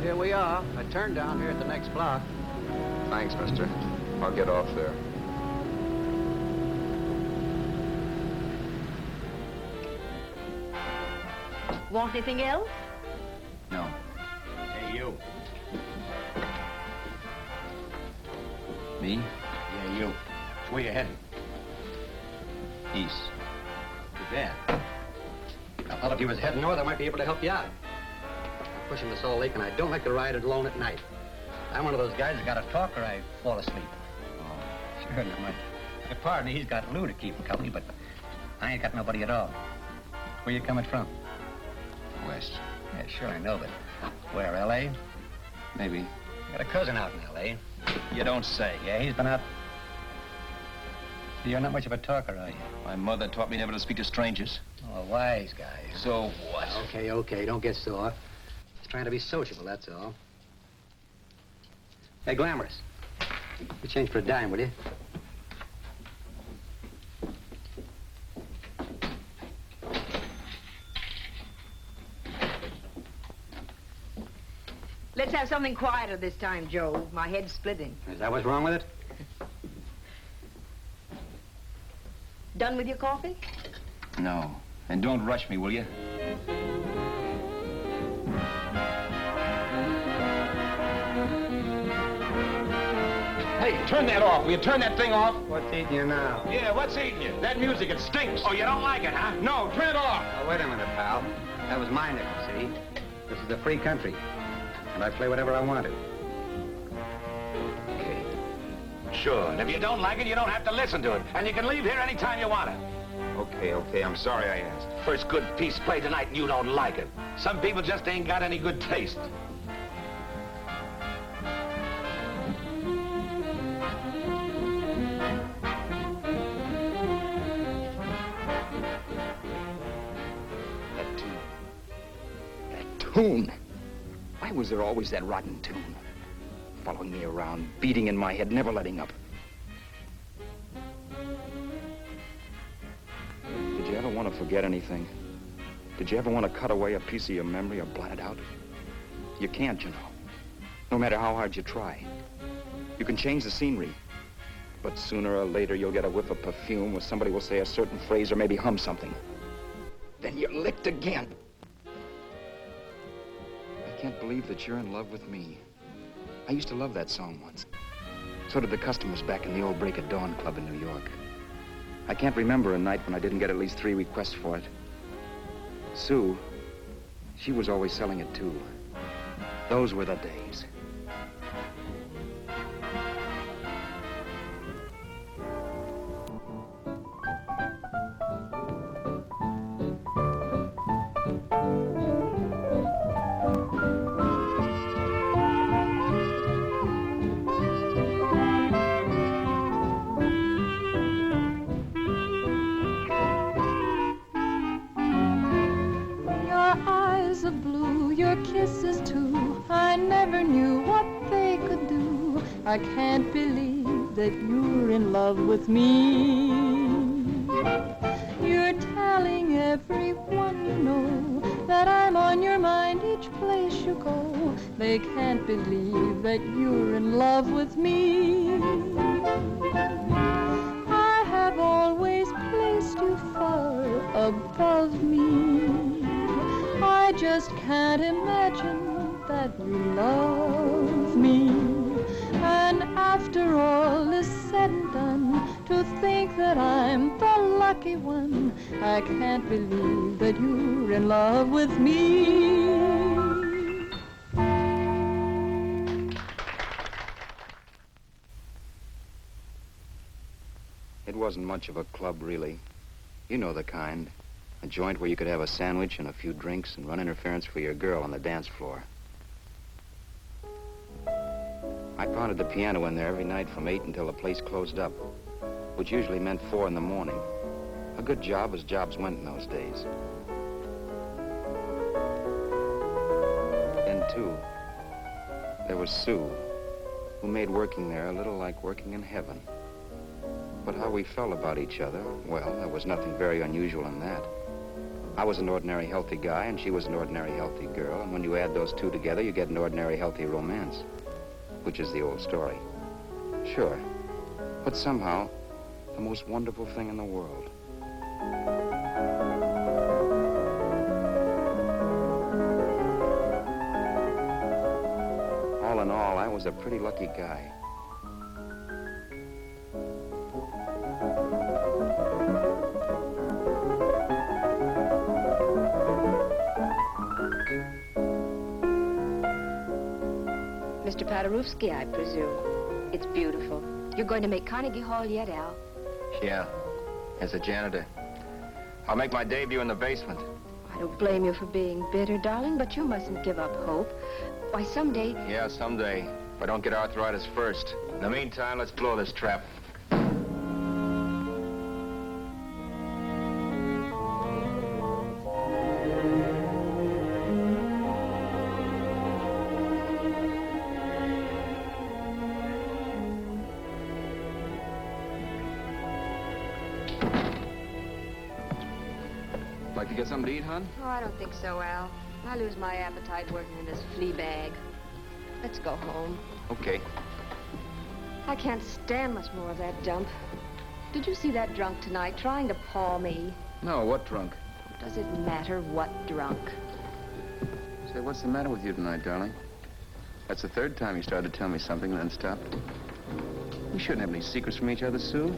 here we are. A turn down here at the next block. Thanks, mister. I'll get off there. Want anything else? No. Hey, you. Me? Yeah, you. Which way you heading? East. Too bad. I thought if you was heading north, I might be able to help you out. I'm pushing the Salt Lake, and I don't like to ride it alone at night. I'm one of those guys that got to talk or I fall asleep. Oh, sure, now, Your partner, he's got Lou to keep him company, but I ain't got nobody at all. Where you coming from? west. Yeah, sure, I know, but where, L.A.? Maybe. I got a cousin out in L.A. You don't say. Yeah, he's been out. You're not much of a talker, are you? My mother taught me never to speak to strangers. Oh, a wise guy. So what? Okay, don't get sore. Just trying to be sociable, that's all. Hey, Glamorous. You change for a dime, will you? Let's have something quieter this time, Joe. My head's splitting. Is that what's wrong with it? Done with your coffee? No. And don't rush me, will you? Hey, turn that off. Will you turn that thing off? What's eating you now? Yeah, what's eating you? That music, it stinks. Oh, you don't like it, huh? No, turn it off. Oh, wait a minute, pal. That was my nickel, see? This is a free country. And I play whatever I want to. Okay. Sure. And if you don't like it, you don't have to listen to it. And you can leave here anytime you want to. Okay, I'm sorry I asked. First good piece played tonight and you don't like it. Some people just ain't got any good taste. That tune. Why was there always that rotten tune? Following me around, beating in my head, never letting up. Did you ever want to forget anything? Did you ever want to cut away a piece of your memory or blot it out? You can't, you know. No matter how hard you try. You can change the scenery, but sooner or later you'll get a whiff of perfume or somebody will say a certain phrase or maybe hum something. Then you're licked again. I can't believe that you're in love with me. I used to love that song once. So did the customers back in the old Break of Dawn club in New York. I can't remember a night when I didn't get at least 3 requests for it. Sue, she was always selling it too. Those were the days. I can't believe that you're in love with me. You're telling everyone you know that I'm on your mind each place you go. They can't believe that you're in love with me. I have always placed you far above me. I just can't imagine that you love me. And after all is said and done, to think that I'm the lucky one, I can't believe that you're in love with me. It wasn't much of a club, really. You know the kind. A joint where you could have a sandwich and a few drinks and run interference for your girl on the dance floor. I pounded the piano in there every night from 8 until the place closed up, which usually meant 4 in the morning. A good job as jobs went in those days. Then, too, there was Sue, who made working there a little like working in heaven. But how we felt about each other, well, there was nothing very unusual in that. I was an ordinary healthy guy, and she was an ordinary healthy girl, and when you add those two together, you get an ordinary healthy romance, which is the old story. Sure, but somehow, the most wonderful thing in the world. All in all, I was a pretty lucky guy. Mr. Paderewski, I presume. It's beautiful. You're going to make Carnegie Hall yet, Al? Yeah, as a janitor. I'll make my debut in the basement. I don't blame you for being bitter, darling, but you mustn't give up hope. Why, someday... Yeah, someday. If I don't get arthritis first. In the meantime, let's blow this trap. Like to get something to eat, hon? Oh, I don't think so, Al. I lose my appetite working in this flea bag. Let's go home. Okay. I can't stand much more of that dump. Did you see that drunk tonight trying to paw me? No, what drunk? Does it matter what drunk? Say, what's the matter with you tonight, darling? That's the third time you started to tell me something and then stopped. We shouldn't have any secrets from each other, Sue.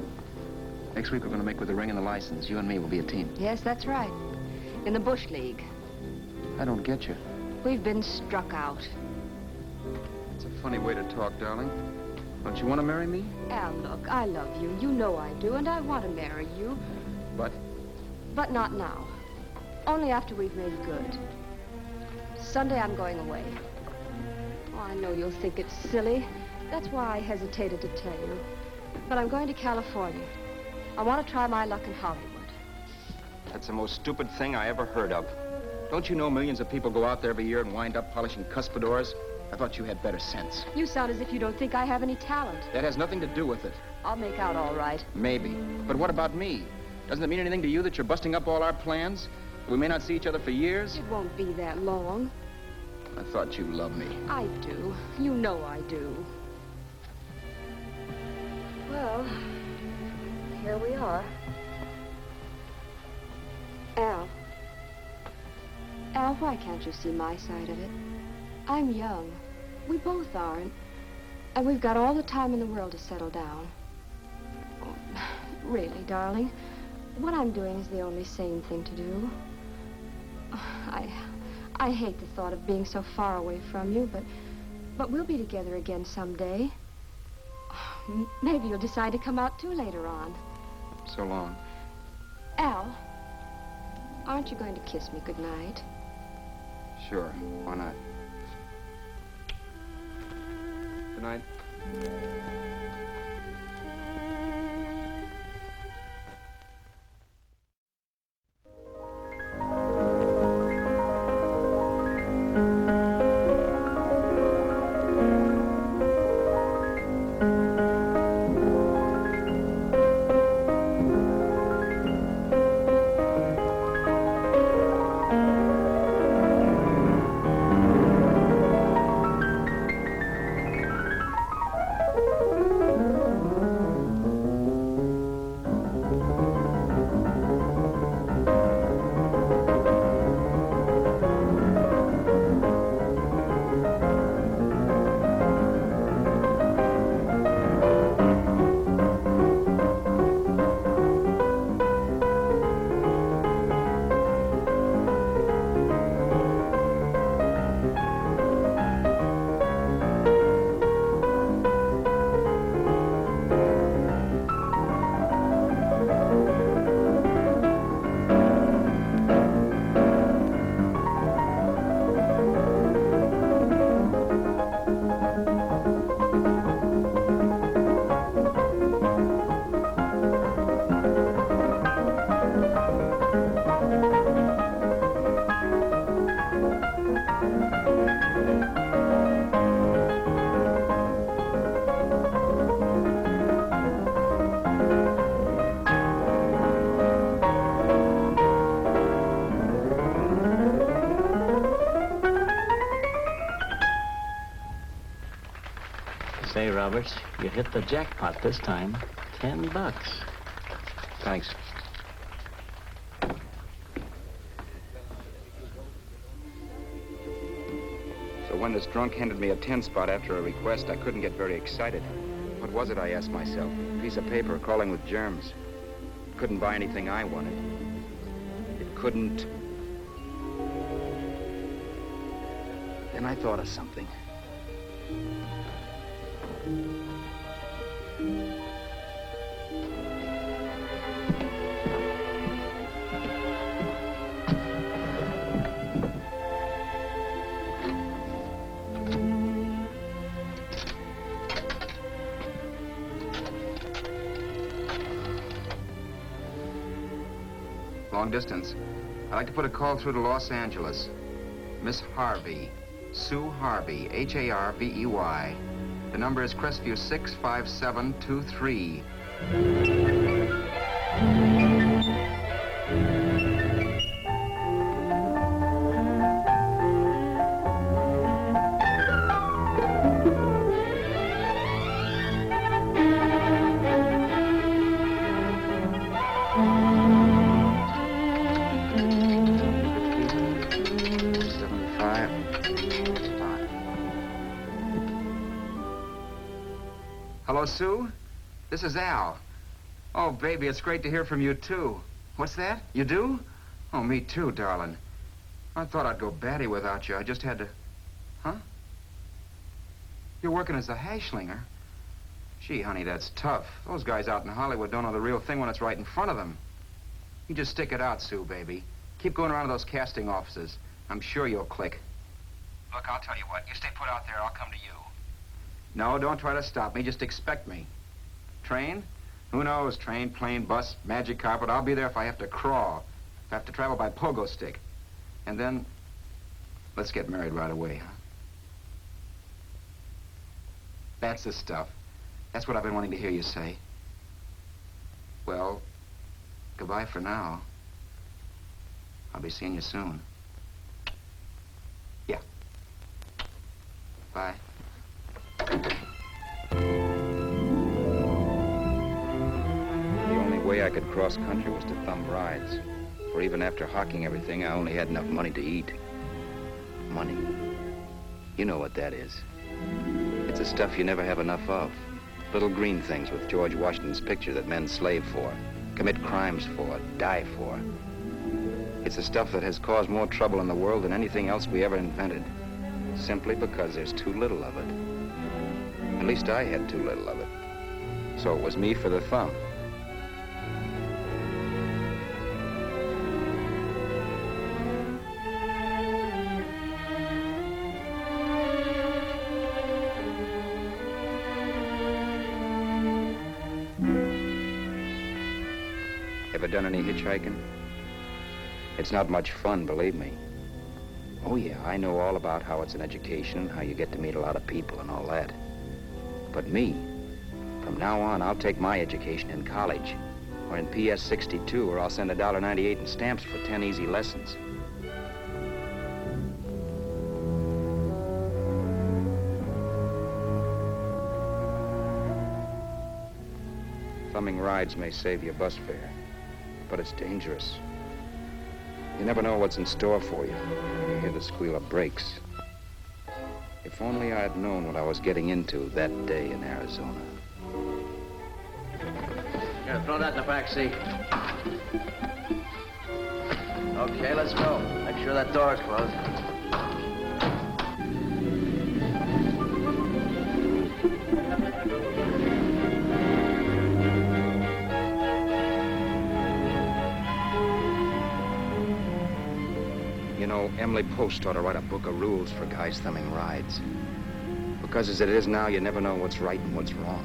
Next week we're going to make with the ring and the license. You and me will be a team. Yes, that's right. In the Bush League. I don't get you. We've been struck out. It's a funny way to talk, darling. Don't you want to marry me? Al, look, I love you. You know I do, and I want to marry you. But? But not now. Only after we've made good. Sunday I'm going away. Oh, I know you'll think it's silly. That's why I hesitated to tell you. But I'm going to California. I want to try my luck in Hollywood. That's the most stupid thing I ever heard of. Don't you know millions of people go out there every year and wind up polishing cuspidors? I thought you had better sense. You sound as if you don't think I have any talent. That has nothing to do with it. I'll make out all right. Maybe. But what about me? Doesn't it mean anything to you that you're busting up all our plans? We may not see each other for years? It won't be that long. I thought you loved me. I do. You know I do. Well, here we are. Al. Al, why can't you see my side of it? I'm young. We both are. And we've got all the time in the world to settle down. Oh, really, darling, what I'm doing is the only sane thing to do. I hate the thought of being so far away from you, but we'll be together again someday. Maybe you'll decide to come out too later on. So long. Al, aren't you going to kiss me goodnight? Sure. Why not? Good night. Okay, Roberts. You hit the jackpot this time. $10. Thanks. So when this drunk handed me a 10 spot after a request, I couldn't get very excited. What was it, I asked myself? A piece of paper crawling with germs. It couldn't buy anything I wanted. It couldn't... Then I thought of something. Long distance. I'd like to put a call through to Los Angeles. Miss Harvey. Sue Harvey, Harvey. The number is Crestview 65723. Hello, Sue? This is Al. Oh, baby, it's great to hear from you, too. What's that? You do? Oh, me too, darling. I thought I'd go batty without you. I just had to... Huh? You're working as a hashlinger? Gee, honey, that's tough. Those guys out in Hollywood don't know the real thing when it's right in front of them. You just stick it out, Sue, baby. Keep going around to those casting offices. I'm sure you'll click. Look, I'll tell you what. You stay put out there, I'll come to you. No, don't try to stop me. Just expect me. Train? Who knows? Train, plane, bus, magic carpet. I'll be there if I have to crawl. If I have to travel by pogo stick. And then, let's get married right away, huh? That's the stuff. That's what I've been wanting to hear you say. Well, goodbye for now. I'll be seeing you soon. Yeah. Bye. The only way I could cross country was to thumb rides. For even after hawking everything, I only had enough money to eat. Money. You know what that is. It's the stuff you never have enough of. Little green things with George Washington's picture that men slave for, commit crimes for, die for. It's the stuff that has caused more trouble in the world than anything else we ever invented. Simply because there's too little of it. At least I had too little of it. So it was me for the thumb. Ever done any hitchhiking? It's not much fun, believe me. Oh, yeah, I know all about how it's an education, how you get to meet a lot of people and all that. But me, from now on, I'll take my education in college, or in PS 62, or I'll send $1.98 in stamps for 10 easy lessons. Thumbing rides may save you bus fare, but it's dangerous. You never know what's in store for you. You hear the squeal of brakes. If only I had known what I was getting into that day in Arizona. Here, throw that in the back seat. Okay, let's go. Make sure that door is closed. You know, Emily Post ought to write a book of rules for guys thumbing rides. Because as it is now, you never know what's right and what's wrong.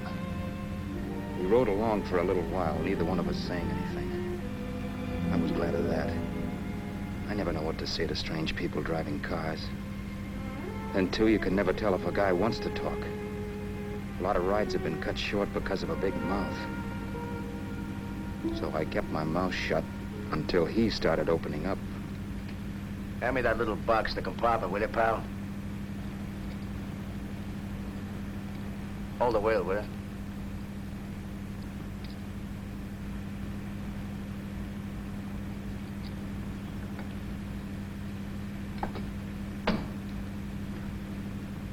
We rode along for a little while, neither one of us saying anything. I was glad of that. I never know what to say to strange people driving cars. Then, too, you can never tell if a guy wants to talk. A lot of rides have been cut short because of a big mouth. So I kept my mouth shut until he started opening up. Hand me that little box in the compartment, will you, pal? Hold the wheel, will you?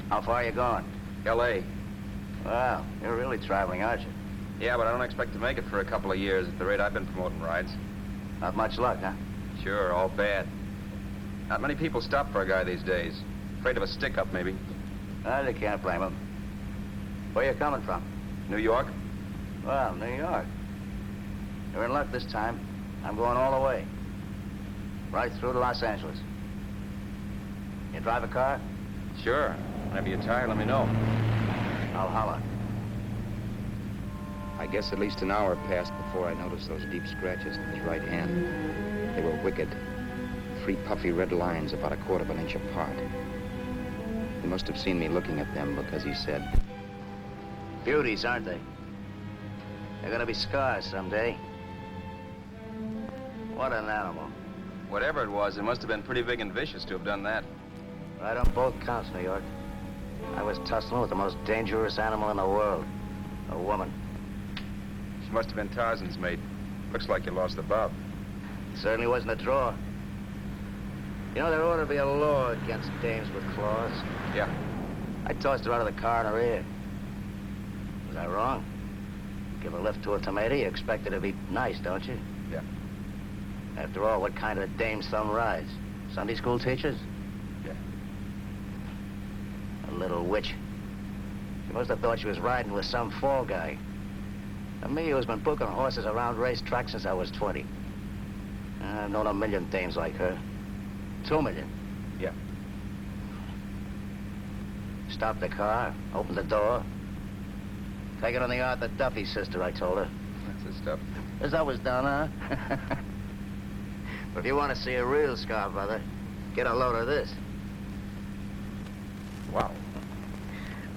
How far are you going? L.A. Well, you're really traveling, aren't you? Yeah, but I don't expect to make it for a couple of years at the rate I've been promoting rides. Not much luck, huh? Sure, all bad. Not many people stop for a guy these days. Afraid of a stick-up, maybe. Well, you can't blame them. Where you coming from? New York? Well, New York. You're in luck this time. I'm going all the way. Right through to Los Angeles. You drive a car? Sure. Whenever you're tired, let me know. I'll holler. I guess at least an hour passed before I noticed those deep scratches in his right hand. They were wicked. 3 puffy red lines about 1/4 of an inch apart. He must have seen me looking at them because he said, Beauties, aren't they? They're gonna be scars someday. What an animal. Whatever it was, it must have been pretty big and vicious to have done that. Right on both counts, New York. I was tussling with the most dangerous animal in the world. A woman. She must have been Tarzan's mate. Looks like you lost the bob. Certainly wasn't a draw. You know, there ought to be a law against dames with claws. Yeah. I tossed her out of the car in her ear. Was I wrong? Give a lift to a tomato, you expect it to be nice, don't you? Yeah. After all, what kind of dame's thumb rides? Sunday school teachers? Yeah. A little witch. She must have thought she was riding with some fall guy. And me, who's been booking horses around racetracks since I was 20. I've known a million dames like her. 2 million. Yeah. Stopped the car, opened the door. Take it on the Arthur Duffy sister, I told her. That's the stuff. As I was done, huh? But if you want to see a real scar, brother, get a load of this. Wow.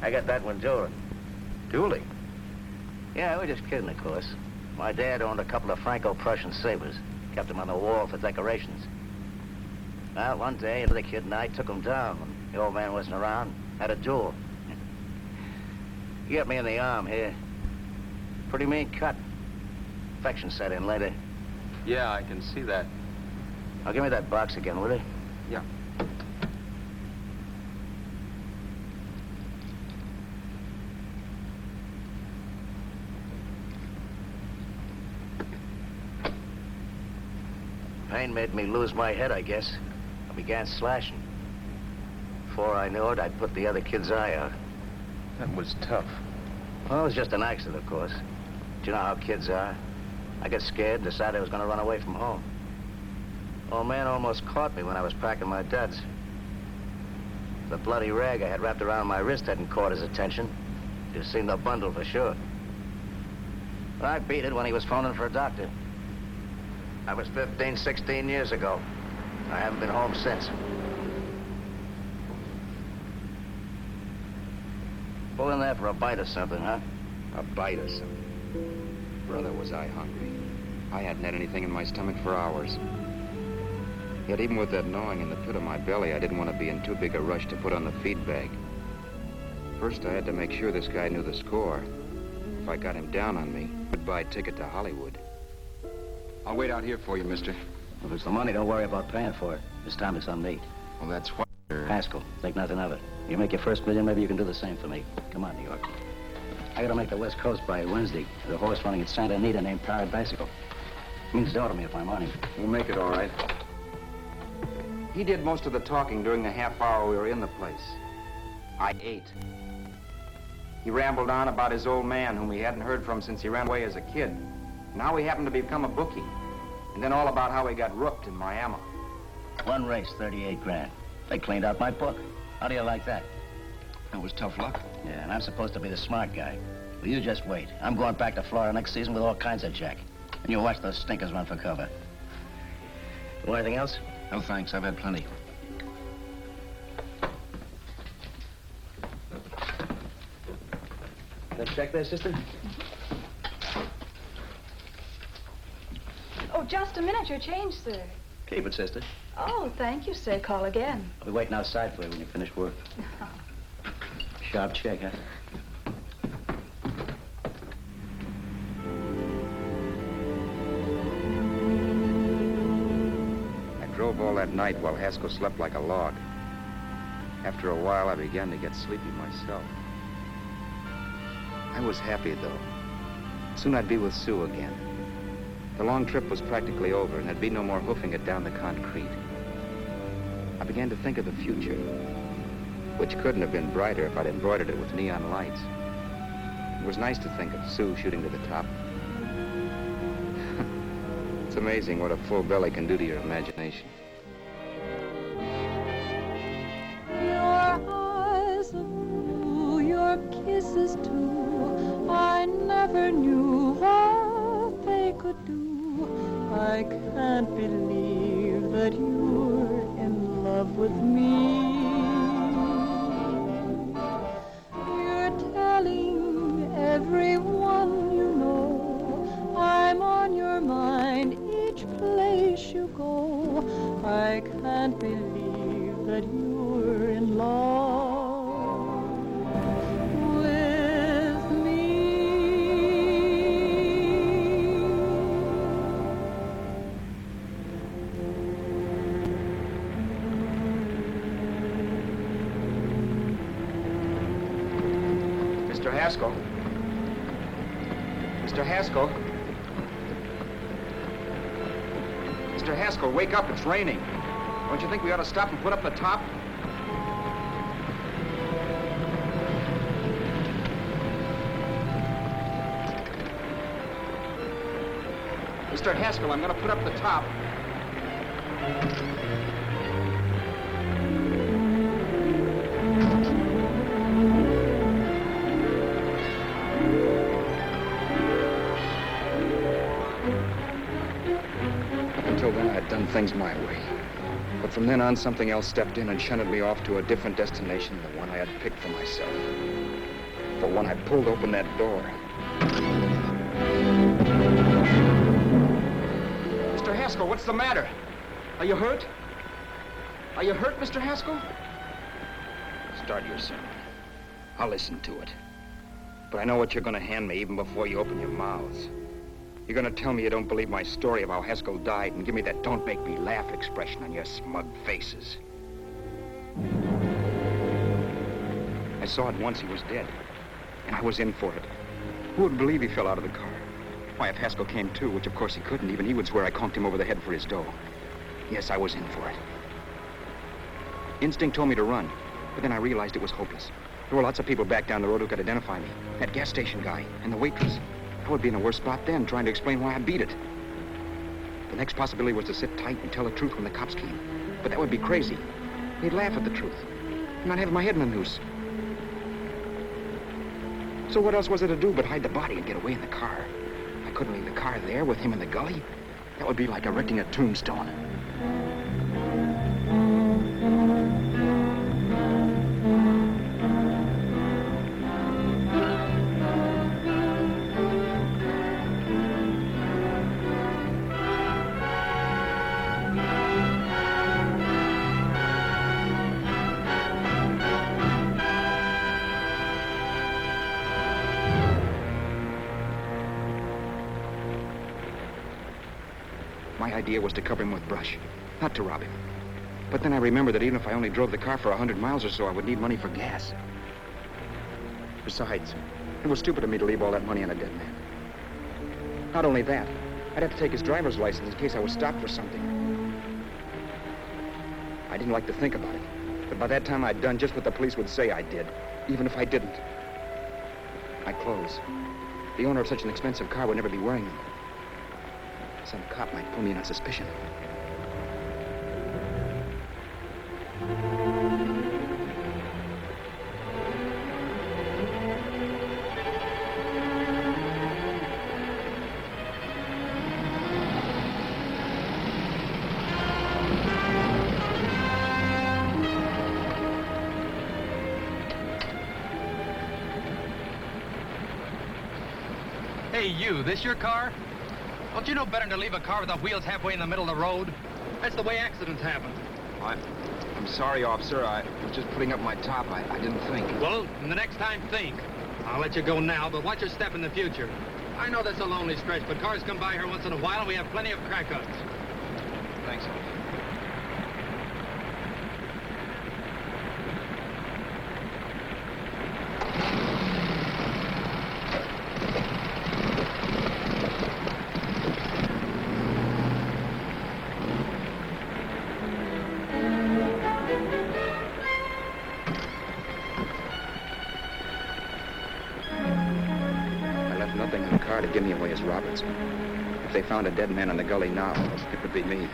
I got that one dueling. Dueling? Yeah, we're just kidding, of course. My dad owned a couple of Franco-Prussian sabers. Kept them on the wall for decorations. Well, one day, another kid and I took them down. When the old man wasn't around, had a duel. He got me in the arm here. Pretty mean cut. Infection set in later. Yeah, I can see that. Now, give me that box again, will you? Yeah. Pain made me lose my head, I guess. I began slashing. Before I knew it, I'd put the other kid's eye out. That was tough. Well, it was just an accident, of course. Do you know how kids are? I got scared and decided I was going to run away from home. Old man almost caught me when I was packing my duds. The bloody rag I had wrapped around my wrist hadn't caught his attention. You'd seen the bundle for sure. But I beat it when he was phoning for a doctor. That was 15, 16 years ago. I haven't been home since. Pull in there for a bite or something, huh? a bite or something. Brother, was I hungry. I hadn't had anything in my stomach for hours. Yet even with that gnawing in the pit of my belly, I didn't want to be in too big a rush to put on the feed bag. First, I had to make sure this guy knew the score. If I got him down on me, goodbye ticket to Hollywood. I'll wait out here for you, mister. If it's the money, don't worry about paying for it. This time it's on me. Well, that's what... Haskell, think nothing of it. You make your first million, maybe you can do the same for me. Come on, New York. I gotta make the West Coast by Wednesday. There's a horse running at Santa Anita named Bicycle. Means dough to me if I'm on him. We'll make it all right. He did most of the talking during the half hour we were in the place. I ate. He rambled on about his old man, whom he hadn't heard from since he ran away as a kid. Now he happened to become a bookie. And then all about how he got rooked in Miami. One race, 38 grand. They cleaned out my book. How do you like that? That was tough luck. Yeah, and I'm supposed to be the smart guy. Well, you just wait. I'm going back to Florida next season with all kinds of jack. And you watch those stinkers run for cover. You want anything else? No, thanks. I've had plenty. That check there, sister? Oh, just a minute. Your change, sir. Keep it, sister. Oh, thank you, sir. Call again. I'll be waiting outside for you when you finish work. Sharp check, huh? drove all that night while Haskell slept like a log. After a while, I began to get sleepy myself. I was happy, though. Soon I'd be with Sue again. The long trip was practically over, and there'd be no more hoofing it down the concrete. I began to think of the future, which couldn't have been brighter if I'd embroidered it with neon lights. It was nice to think of Sue shooting to the top. It's amazing what a full belly can do to your imagination. Your eyes of blue, your kisses too, I never knew what they could do. I can't believe that you're in love with me. You're telling everyone you know I'm on your mind each place you go. I can't believe that you're in love with me. Mr. Haskell? Mr. Haskell? Mr. Haskell, wake up. It's raining. Don't you think we ought to stop and put up the top? Mr. Haskell, I'm going to put up the top. Until then, I'd done things my way. But from then on, something else stepped in and shunted me off to a different destination than the one I had picked for myself. For when I pulled open that door... Mr. Haskell, what's the matter? Are you hurt? Are you hurt, Mr. Haskell? Start your sermon. I'll listen to it. But I know what you're going to hand me even before you open your mouths. You're going to tell me you don't believe my story of how Haskell died and give me that don't make me laugh expression on your smug faces. I saw at once he was dead, and I was in for it. Who would believe he fell out of the car? Why, if Haskell came too, which of course he couldn't, even he would swear I conked him over the head for his dough. Yes, I was in for it. Instinct told me to run, but then I realized it was hopeless. There were lots of people back down the road who could identify me. That gas station guy and the waitress. I would be in a worse spot then, trying to explain why I beat it. The next possibility was to sit tight and tell the truth when the cops came. But that would be crazy. They'd laugh at the truth. And I'd have my head in a noose. So what else was there to do but hide the body and get away in the car? I couldn't leave the car there with him in the gully. That would be like erecting a tombstone. My idea was to cover him with brush, not to rob him. But then I remembered that even if I only drove the car for 100 miles or so, I would need money for gas. Besides, it was stupid of me to leave all that money on a dead man. Not only that, I'd have to take his driver's license in case I was stopped for something. I didn't like to think about it, but by that time I'd done just what the police would say I did, even if I didn't. My clothes. The owner of such an expensive car would never be wearing them. Some cop might pull me in on suspicion. Hey, you, this your car? Don't you know better than to leave a car with the wheels halfway in the middle of the road? That's the way accidents happen. I'm sorry, officer. I was just putting up my top. I didn't think. Well, the next time, think. I'll let you go now, but watch your step in the future. I know that's a lonely stretch, but cars come by here once in a while, and we have plenty of crack-ups. Thanks, officer. car to give me away as Roberts. If they found a dead man in the gully now, it would be me.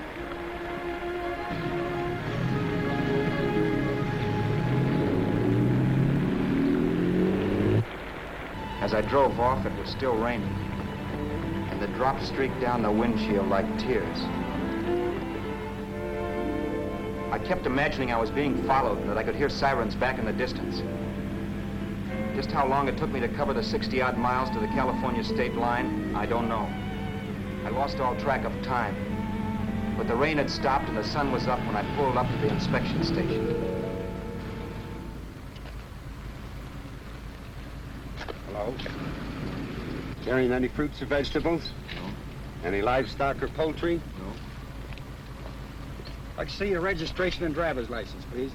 As I drove off, it was still raining, and the drops streaked down the windshield like tears. I kept imagining I was being followed and that I could hear sirens back in the distance. Just how long it took me to cover the 60-odd miles to the California state line, I don't know. I lost all track of time. But the rain had stopped and the sun was up when I pulled up to the inspection station. Hello? Carrying any fruits or vegetables? No. Any livestock or poultry? No. I'd like to see your registration and driver's license, please.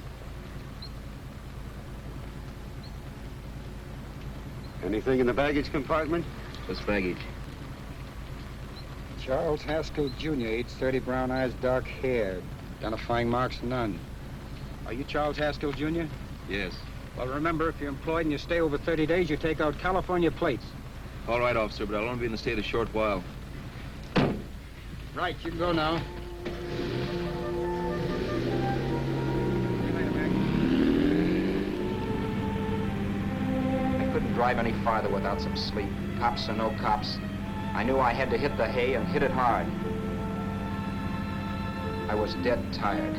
Anything in the baggage compartment? What's baggage? Charles Haskell, Jr., age 30, brown eyes, dark hair. Identifying marks, none. Are you Charles Haskell, Jr.? Yes. Well, remember, if you're employed and you stay over 30 days, you take out California plates. All right, officer, but I'll only be in the state a short while. Right, you can go now. I couldn't drive any farther without some sleep. Cops or no cops, I knew I had to hit the hay and hit it hard. I was dead tired.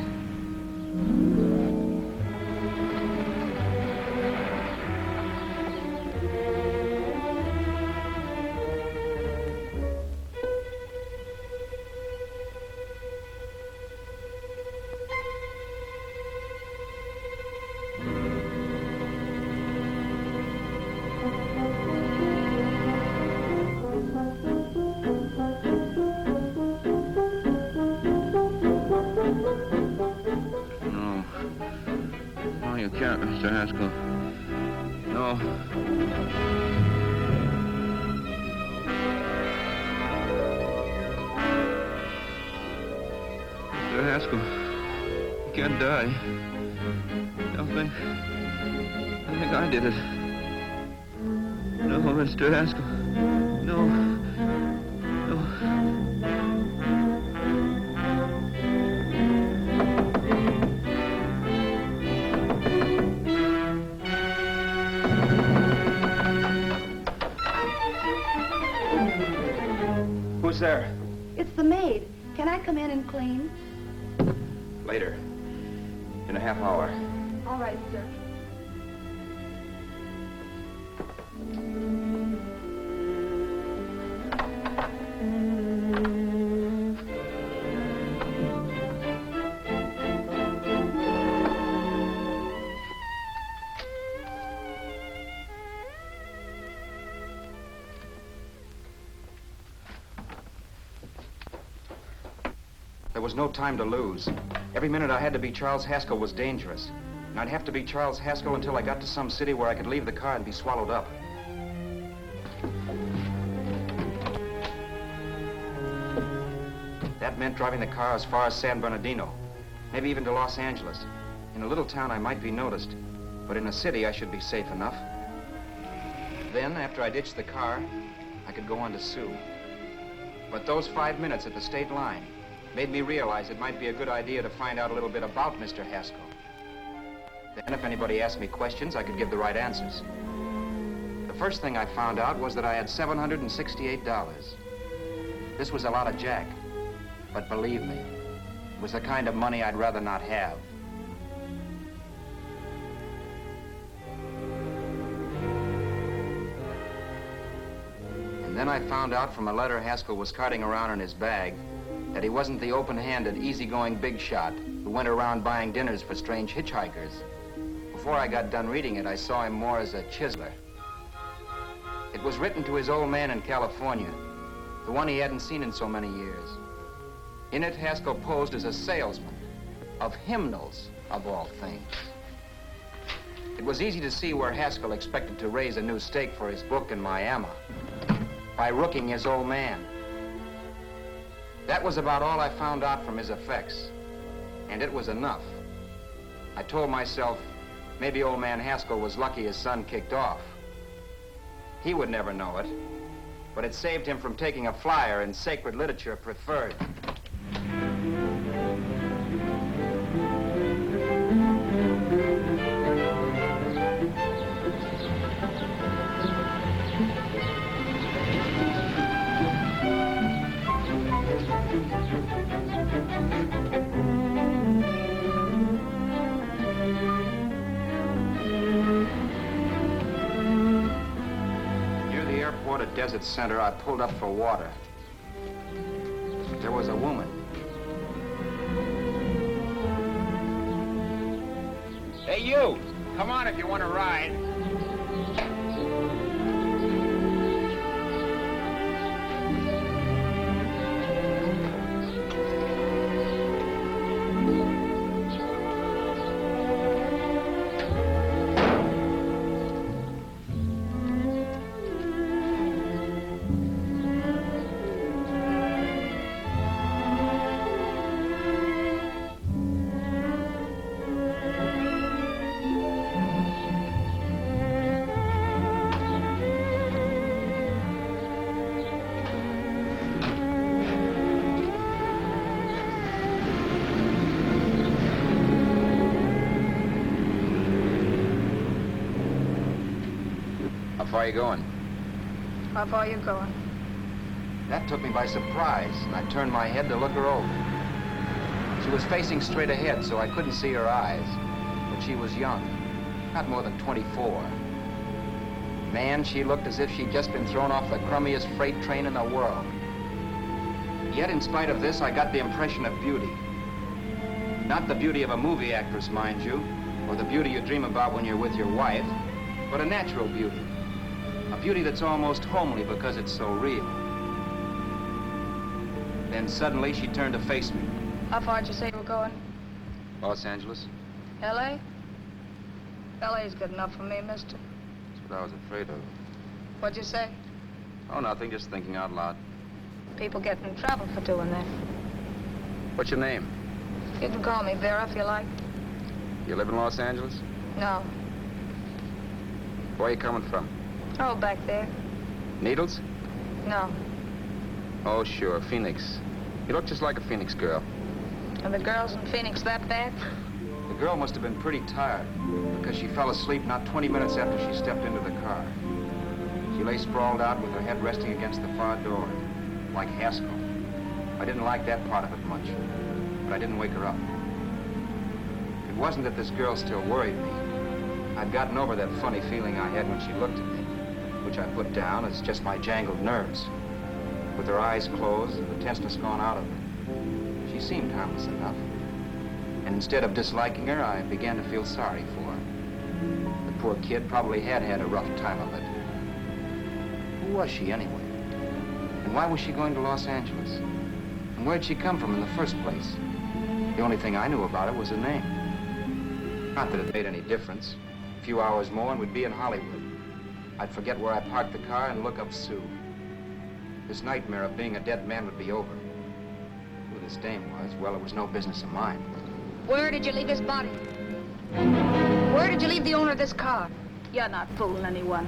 Mr. Haskell. No. Mr. Haskell, you can't die. I think I did it. No, Mr. Haskell. No. No. Who's there? It's the maid. Can I come in and clean? Later. In a half hour. All right, sir. There was no time to lose. Every minute I had to be Charles Haskell was dangerous. And I'd have to be Charles Haskell until I got to some city where I could leave the car and be swallowed up. That meant driving the car as far as San Bernardino, maybe even to Los Angeles. In a little town, I might be noticed, but in a city, I should be safe enough. Then, after I ditched the car, I could go on to Sue. But those 5 minutes at the state line made me realize it might be a good idea to find out a little bit about Mr. Haskell. Then if anybody asked me questions, I could give the right answers. The first thing I found out was that I had $768. This was a lot of jack, but believe me, it was the kind of money I'd rather not have. And then I found out from a letter Haskell was carting around in his bag that he wasn't the open-handed, easygoing big shot who went around buying dinners for strange hitchhikers. Before I got done reading it, I saw him more as a chiseler. It was written to his old man in California, the one he hadn't seen in so many years. In it, Haskell posed as a salesman of hymnals, of all things. It was easy to see where Haskell expected to raise a new stake for his book in Miami by rooking his old man. That was about all I found out from his effects, and it was enough. I told myself, maybe old man Haskell was lucky his son kicked off. He would never know it, but it saved him from taking a flyer in Sacred Literature Preferred. At Desert Center, I pulled up for water. There was a woman. Hey, you! Come on if you want to ride. How far are you going? How far are you going? That took me by surprise, and I turned my head to look her over. She was facing straight ahead, so I couldn't see her eyes. But she was young, not more than 24. Man, she looked as if she'd just been thrown off the crummiest freight train in the world. Yet, in spite of this, I got the impression of beauty. Not the beauty of a movie actress, mind you, or the beauty you dream about when you're with your wife, but a natural beauty. A beauty that's almost homely because it's so real. Then suddenly she turned to face me. How far did you say you were going? Los Angeles? L.A.? L.A.'s good enough for me, mister. That's what I was afraid of. What'd you say? Oh, nothing, just thinking out loud. People get in trouble for doing that. What's your name? You can call me Vera if you like. You live in Los Angeles? No. Where are you coming from? Oh, back there. Needles? No. Oh, sure, Phoenix. You look just like a Phoenix girl. Are the girls in Phoenix that bad? The girl must have been pretty tired, because she fell asleep not 20 minutes after she stepped into the car. She lay sprawled out with her head resting against the far door, like Haskell. I didn't like that part of it much, but I didn't wake her up. It wasn't that this girl still worried me. I'd gotten over that funny feeling I had when she looked at me, which I put down as just my jangled nerves. With her eyes closed and the tenseness gone out of her, she seemed harmless enough. And instead of disliking her, I began to feel sorry for her. The poor kid probably had had a rough time of it. Who was she anyway? And why was she going to Los Angeles? And where'd she come from in the first place? The only thing I knew about her was her name. Not that it made any difference. A few hours more and we'd be in Hollywood. I'd forget where I parked the car and look up Sue. This nightmare of being a dead man would be over. Who this dame was, well, it was no business of mine. Where did you leave his body? Where did you leave the owner of this car? You're not fooling anyone.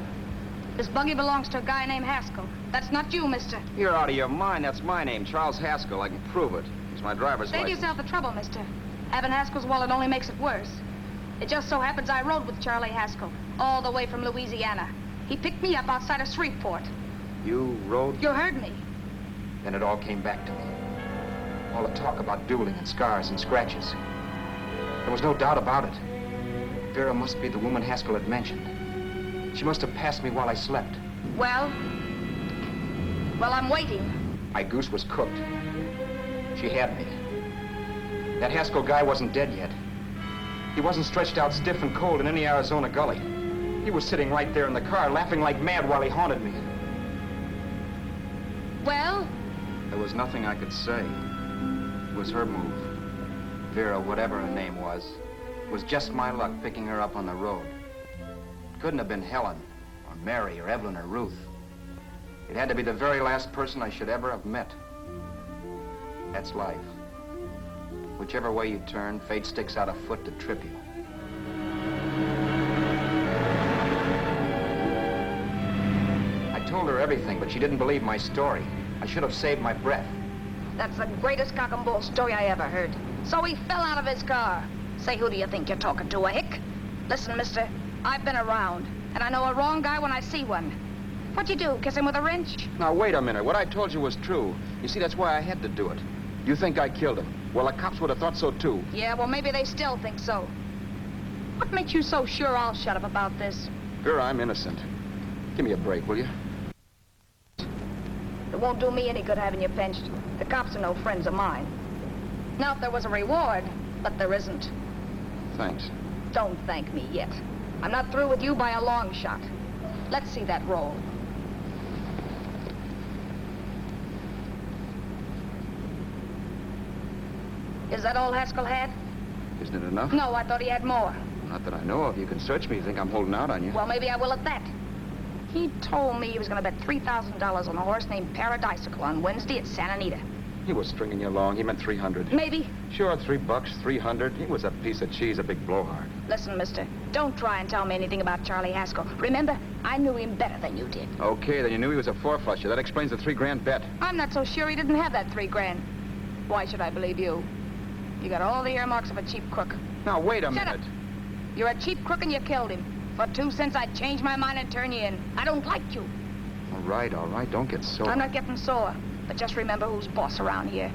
This buggy belongs to a guy named Haskell. That's not you, mister. You're out of your mind. That's my name, Charles Haskell. I can prove it. It's my driver's Save license. yourself the trouble, mister. Having Haskell's wallet only makes it worse. It just so happens I rode with Charlie Haskell all the way from Louisiana. He picked me up outside of Shreveport. You rode? You heard me. Then it all came back to me. All the talk about dueling and scars and scratches. There was no doubt about it. Vera must be the woman Haskell had mentioned. She must have passed me while I slept. Well, I'm waiting. My goose was cooked. She had me. That Haskell guy wasn't dead yet. He wasn't stretched out stiff and cold in any Arizona gully. He was sitting right there in the car, laughing like mad while he haunted me. Well? There was nothing I could say. It was her move. Vera, whatever her name was just my luck picking her up on the road. It couldn't have been Helen, or Mary, or Evelyn, or Ruth. It had to be the very last person I should ever have met. That's life. Whichever way you turn, fate sticks out a foot to trip you. I told her everything, but she didn't believe my story. I should have saved my breath. That's the greatest cock and bull story I ever heard. So he fell out of his car. Say, who do you think you're talking to, a hick? Listen, mister, I've been around, and I know a wrong guy when I see one. What'd you do, kiss him with a wrench? Now, wait a minute. What I told you was true. You see, that's why I had to do it. You think I killed him. Well, the cops would have thought so, too. Yeah, well, maybe they still think so. What makes you so sure I'll shut up about this? Girl, I'm innocent. Give me a break, will you? It won't do me any good having you pinched. The cops are no friends of mine. Now, if there was a reward, but there isn't. Thanks. Don't thank me yet. I'm not through with you by a long shot. Let's see that roll. Is that all Haskell had? Isn't it enough? No, I thought he had more. Not that I know of. You can search me if you think I'm holding out on you. Well, maybe I will at that. He told me he was going to bet $3,000 on a horse named Paradisical on Wednesday at Santa Anita. He was stringing you along. He meant 300. Maybe. Sure, $3, 300. He was a piece of cheese, a big blowhard. Listen, mister, don't try and tell me anything about Charlie Haskell. Remember, I knew him better than you did. Okay, then you knew he was a four-flusher. That explains the $3,000 bet. I'm not so sure he didn't have that $3,000. Why should I believe you? You got all the earmarks of a cheap crook. Now, wait a Shut minute. up. You're a cheap crook and you killed him. For 2 cents, I'd change my mind and turn you in. I don't like you. All right. Don't get sore. I'm not getting sore. But just remember who's boss around here.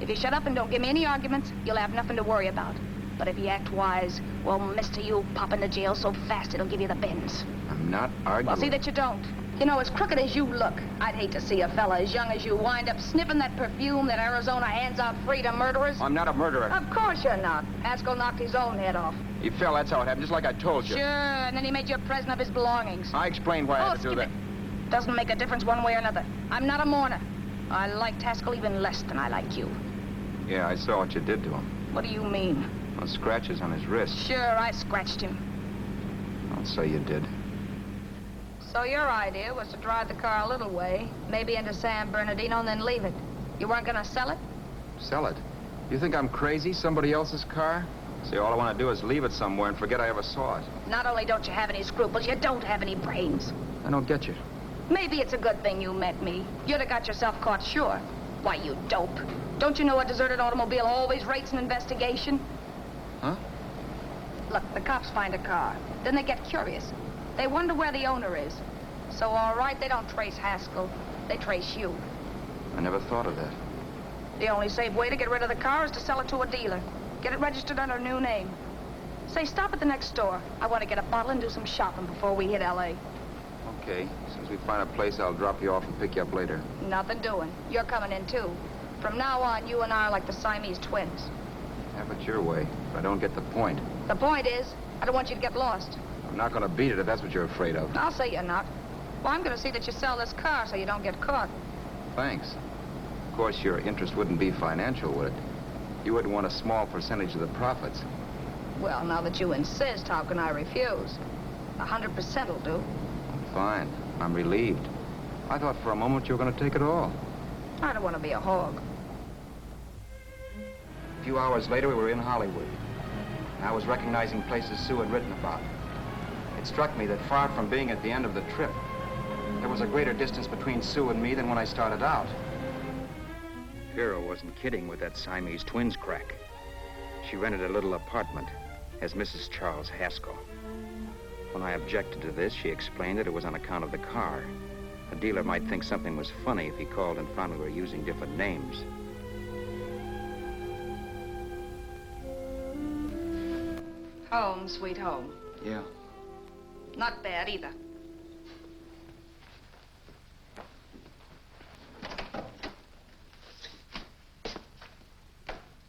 If you shut up and don't give me any arguments, you'll have nothing to worry about. But if you act wise, well, mister, you'll pop into jail so fast it'll give you the bends. I'm not arguing. Well, see that you don't. You know, as crooked as you look, I'd hate to see a fella as young as you wind up sniffing that perfume that Arizona hands out free to murderers. I'm not a murderer. Of course you're not. Haskell knocked his own head off. He fell, that's how it happened, just like I told you. Sure, and then he made you a present of his belongings. I explained why I had to do skip that. it. Doesn't make a difference one way or another. I'm not a mourner. I liked Haskell even less than I like you. Yeah, I saw what you did to him. What do you mean? Well, scratches on his wrist. Sure, I scratched him. I'll say you did. So your idea was to drive the car a little way, maybe into San Bernardino, and then leave it. You weren't gonna sell it? Sell it? You think I'm crazy? Somebody else's car? See, all I want to do is leave it somewhere and forget I ever saw it. Not only don't you have any scruples, you don't have any brains. I don't get you. Maybe it's a good thing you met me. You'd have got yourself caught, sure. Why, you dope. Don't you know a deserted automobile always rates an investigation? Huh? Look, the cops find a car. Then they get curious. They wonder where the owner is. So, all right, they don't trace Haskell. They trace you. I never thought of that. The only safe way to get rid of the car is to sell it to a dealer. Get it registered under a new name. Say, stop at the next store. I want to get a bottle and do some shopping before we hit L.A. Okay. As soon as we find a place, I'll drop you off and pick you up later. Nothing doing. You're coming in, too. From now on, you and I are like the Siamese twins. Have it your way, but I don't get the point. The point is, I don't want you to get lost. I'm not going to beat it if that's what you're afraid of. I'll say you're not. Well, I'm going to see that you sell this car so you don't get caught. Thanks. Of course, your interest wouldn't be financial, would it? You wouldn't want a small percentage of the profits. Well, now that you insist, how can I refuse? 100% will do. Fine. I'm relieved. I thought for a moment you were going to take it all. I don't want to be a hog. A few hours later, we were in Hollywood. And I was recognizing places Sue had written about. It struck me that far from being at the end of the trip, there was a greater distance between Sue and me than when I started out. Vera wasn't kidding with that Siamese twins crack. She rented a little apartment as Mrs. Charles Haskell. When I objected to this, she explained that it was on account of the car. A dealer might think something was funny if he called and found we were using different names. Home, sweet home. Yeah. Not bad, either.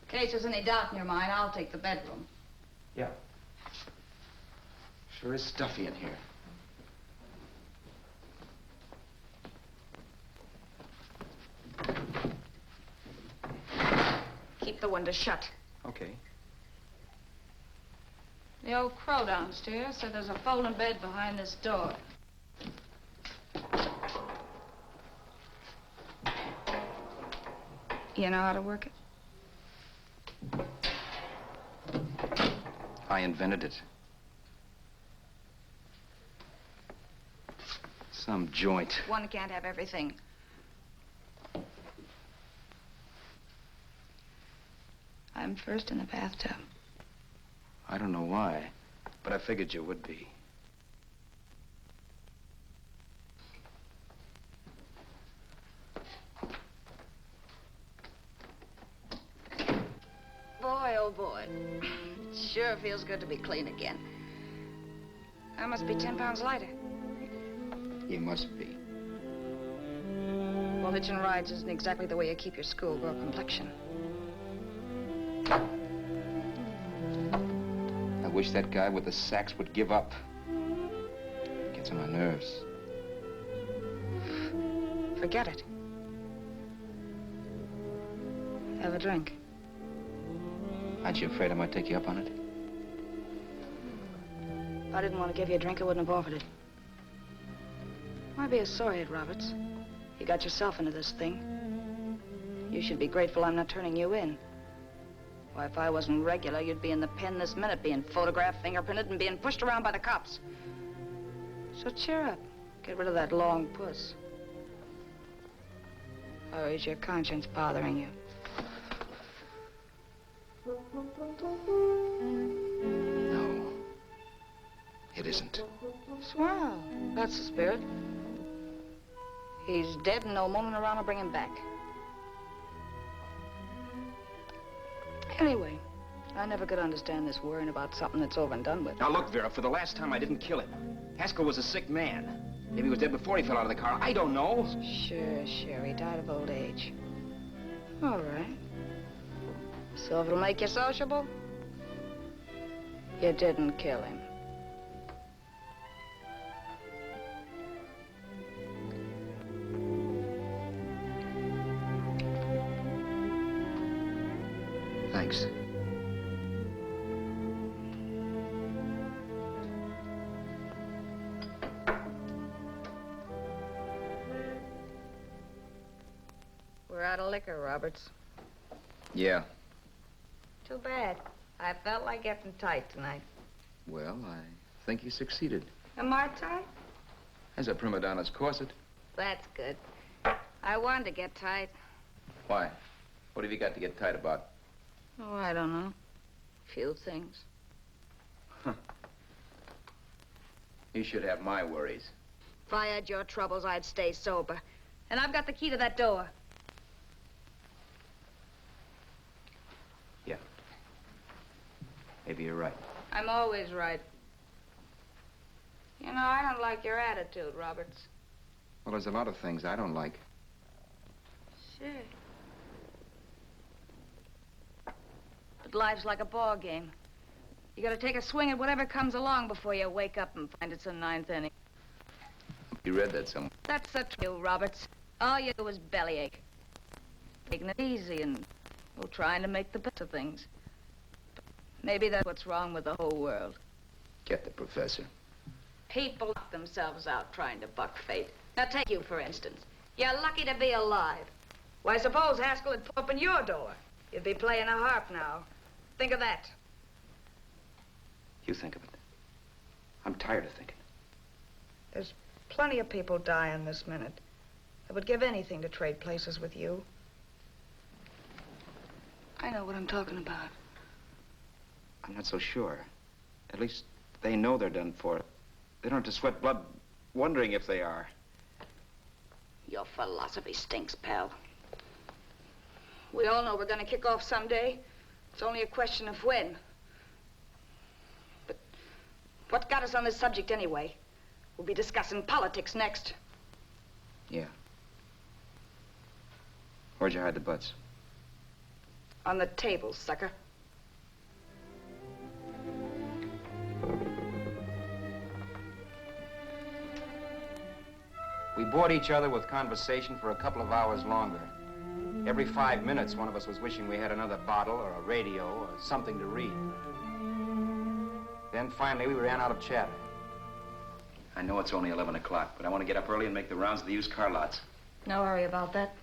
In case there's any doubt in your mind, I'll take the bedroom. Yeah. Sure is stuffy in here. Keep the window shut. Okay. The old crow downstairs said there's a folding bed behind this door. You know how to work it? I invented it. Some joint. One can't have everything. I'm first in the bathtub. I don't know why, but I figured you would be. Boy, oh boy. Sure feels good to be clean again. I must be 10 pounds lighter. You must be. Well, hitching rides isn't exactly the way you keep your schoolgirl complexion. I wish that guy with the sax would give up. Gets on my nerves. Forget it. Have a drink. Aren't you afraid I might take you up on it? If I didn't want to give you a drink, I wouldn't have offered it. Why be a sorehead, Roberts? You got yourself into this thing. You should be grateful I'm not turning you in. Why, if I wasn't regular, you'd be in the pen this minute, being photographed, fingerprinted, and being pushed around by the cops. So cheer up. Get rid of that long puss. Or is your conscience bothering you? No. It isn't. Swell. That's the spirit. He's dead and no moaning around will bring him back. Anyway, I never could understand this worrying about something that's over and done with. Now look, Vera, for the last time I didn't kill him. Haskell was a sick man. Maybe he was dead before he fell out of the car. I don't know. Sure. He died of old age. All right. So if it'll make you sociable, you didn't kill him. Thanks. We're out of liquor, Roberts. Yeah. Too bad. I felt like getting tight tonight. Well, I think you succeeded. Am I tight? As a prima donna's corset. That's good. I wanted to get tight. Why? What have you got to get tight about? Oh, I don't know. Few things. You should have my worries. If I had your troubles, I'd stay sober. And I've got the key to that door. Yeah. Maybe you're right. I'm always right. You know, I don't like your attitude, Roberts. Well, there's a lot of things I don't like. Sure. But life's like a ball game. You gotta take a swing at whatever comes along before you wake up and find it's the ninth inning. You read that somewhere. That's the truth, Roberts. All you do is bellyache. Taking it easy and, well, trying to make the best of things. But maybe that's what's wrong with the whole world. Get the professor. People knock themselves out trying to buck fate. Now, take you, for instance. You're lucky to be alive. Why, suppose Haskell had opened your door. You'd be playing a harp now. Think of that. You think of it. I'm tired of thinking. There's plenty of people dying this minute. I would give anything to trade places with you. I know what I'm talking about. I'm not so sure. At least they know they're done for. They don't have to sweat blood wondering if they are. Your philosophy stinks, pal. We all know we're gonna kick off someday. It's only a question of when. But what got us on this subject anyway? We'll be discussing politics next. Yeah. Where'd you hide the butts? On the table, sucker. We bored each other with conversation for a couple of hours longer. Every 5 minutes, one of us was wishing we had another bottle or a radio or something to read. Then finally, we ran out of chatter. I know it's only 11 o'clock, but I want to get up early and make the rounds of the used car lots. No hurry about that.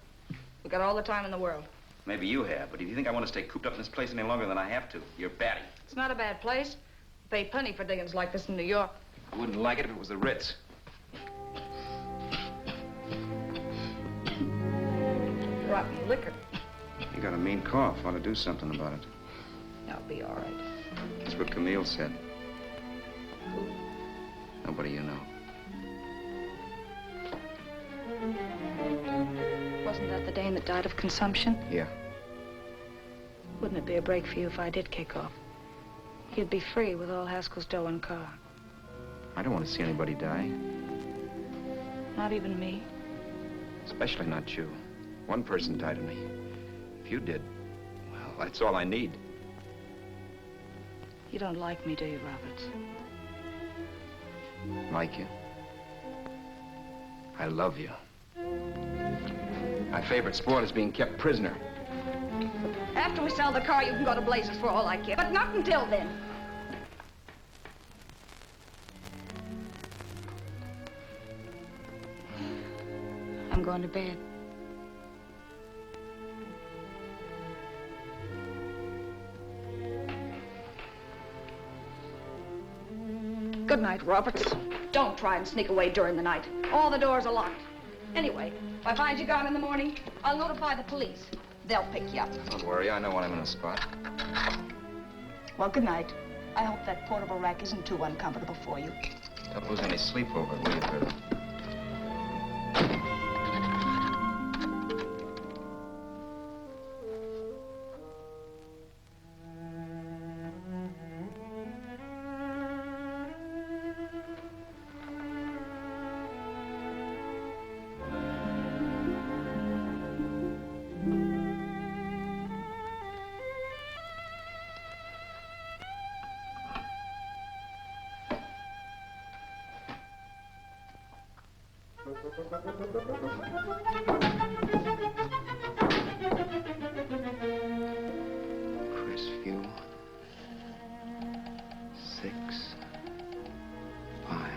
We've got all the time in the world. Maybe you have, but if you think I want to stay cooped up in this place any longer than I have to, you're batty. It's not a bad place. Pay plenty for diggings like this in New York. I wouldn't like it if it was the Ritz. brought me liquor. You got a mean cough. Ought to do something about it. I'll be all right. That's what Camille said. Nobody you know. Wasn't that the dame that died of consumption? Yeah. Wouldn't it be a break for you if I did kick off? You'd be free with all Haskell's dough and car. I don't want to see anybody die. Not even me. Especially not you. One person died of me. If you did, well, that's all I need. You don't like me, do you, Roberts? Like you? I love you. My favorite sport is being kept prisoner. After we sell the car, you can go to blazes for all I care. But not until then. I'm going to bed. Good night, Roberts. Don't try and sneak away during the night. All the doors are locked. Anyway, if I find you gone in the morning, I'll notify the police. They'll pick you up. Don't worry, I know when I'm in a spot. Well, good night. I hope that portable rack isn't too uncomfortable for you. Don't lose any sleep over it, will you, Vera? Crisview. 6, 5,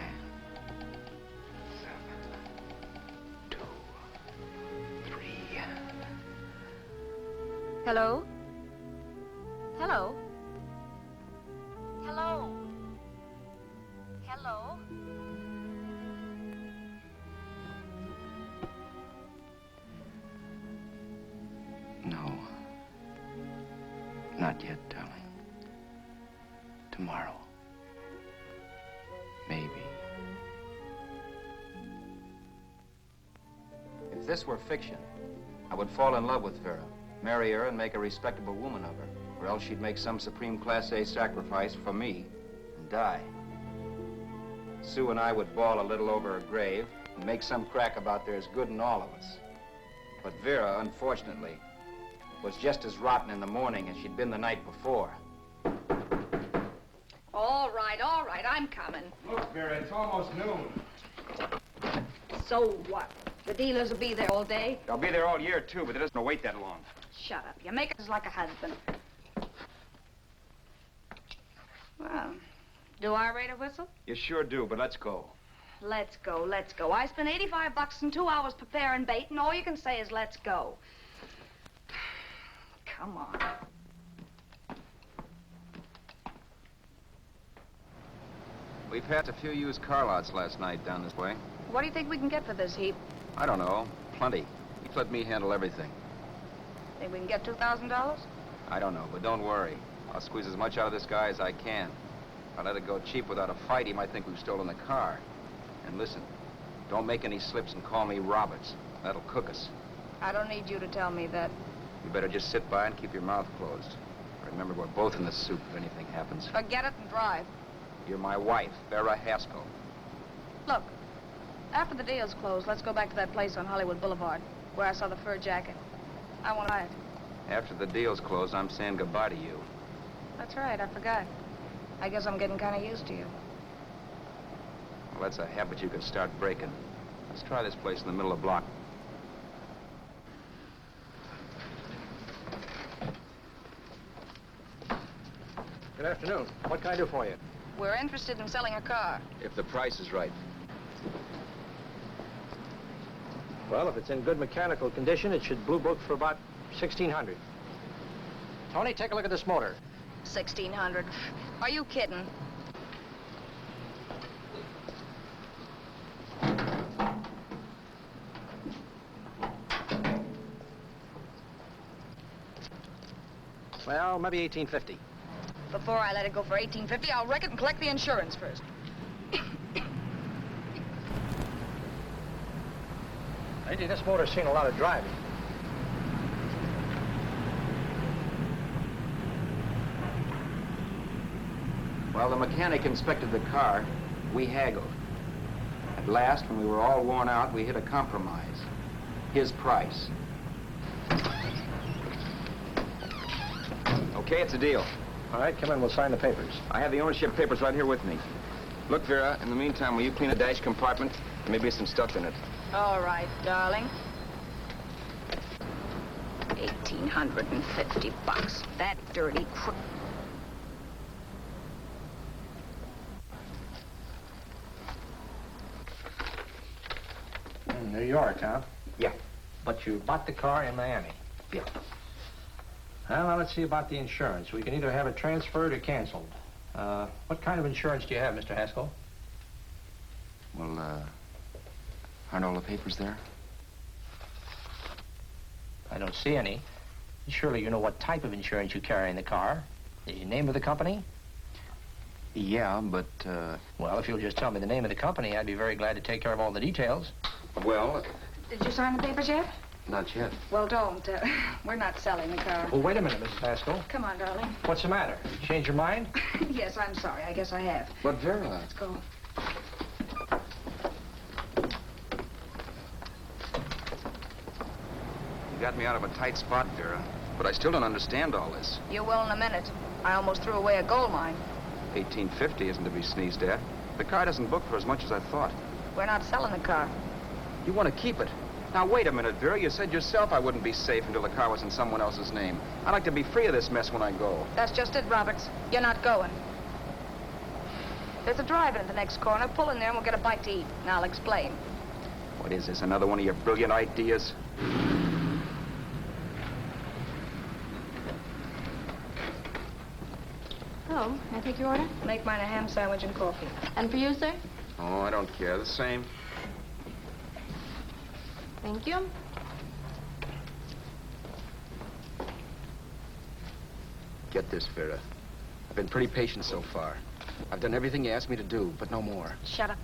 7, 2, 3. Hello? Hello? Hello? Hello? No. Not yet, darling. Tomorrow. Maybe. If this were fiction, I would fall in love with Vera, marry her and make a respectable woman of her, or else she'd make some supreme Class A sacrifice for me and die. Sue and I would bawl a little over her grave and make some crack about there's good in all of us. But Vera, unfortunately, was just as rotten in the morning as she'd been the night before. All right, I'm coming. Look, Vera, it's almost noon. So what? The dealers will be there all day? I'll be there all year, too, but it doesn't wait that long. Shut up. You make us like a husband. Well, do I rate a whistle? You sure do, but let's go. Let's go, let's go. I spent $85 and 2 hours preparing bait, and all you can say is let's go. Come on. We passed a few used car lots last night down this way. What do you think we can get for this heap? I don't know. Plenty. He's let me handle everything. Think we can get $2,000? I don't know, but don't worry. I'll squeeze as much out of this guy as I can. If I let it go cheap without a fight, he might think we've stolen the car. And listen, don't make any slips and call me Roberts. That'll cook us. I don't need you to tell me that. You better just sit by and keep your mouth closed. Remember, we're both in the soup if anything happens. Forget it and drive. You're my wife, Vera Haskell. Look, after the deal's closed, let's go back to that place on Hollywood Boulevard where I saw the fur jacket. I want to buy it. After the deal's closed, I'm saying goodbye to you. That's right, I forgot. I guess I'm getting kind of used to you. Well, that's a habit you can start breaking. Let's try this place in the middle of the block. Good afternoon. What can I do for you? We're interested in selling a car. If the price is right. Well, if it's in good mechanical condition, it should blue book for about $1,600. Tony, take a look at this motor. 1,600. Are you kidding? Well, maybe 1850. Before I let it go for 1850, I'll wreck it and collect the insurance first. Lady, this motor's seen a lot of driving. While the mechanic inspected the car, we haggled. At last, when we were all worn out, we hit a compromise. His price. Okay, it's a deal. All right, come in, we'll sign the papers. I have the ownership papers right here with me. Look, Vera, in the meantime, will you clean the dash compartment? There may be some stuff in it. All right, darling. $1,850. That dirty crook. New York, huh? Yeah. But you bought the car in Miami? Yeah. Well, now let's see about the insurance. We can either have it transferred or canceled. What kind of insurance do you have, Mr. Haskell? Well, aren't all the papers there? I don't see any. Surely you know what type of insurance you carry in the car. The name of the company? Yeah, but, Well, if you'll just tell me the name of the company, I'd be very glad to take care of all the details. well, Did you sign the papers yet? not yet. Well, don't. We're not selling the car. Well, wait a minute, Mrs. Haskell. Come on, darling. What's the matter? Change your mind? Yes, I'm sorry. I guess I have. But, Vera... Let's go. You got me out of a tight spot, Vera. But I still don't understand all this. You will in a minute. I almost threw away a gold mine. 1850 isn't to be sneezed at. The car doesn't book for as much as I thought. We're not selling the car. You want to keep it. Now, wait a minute, Vera. You said yourself I wouldn't be safe until the car was in someone else's name. I'd like to be free of this mess when I go. That's just it, Roberts. You're not going. There's a drive-in at the next corner. Pull in there and we'll get a bite to eat. And I'll explain. What is this, another one of your brilliant ideas? Oh, may I take your order? Make mine a ham sandwich and coffee. And for you, sir? Oh, I don't care. The same. Thank you. Get this, Vera. I've been pretty patient so far. I've done everything you asked me to do, but no more. Shut up.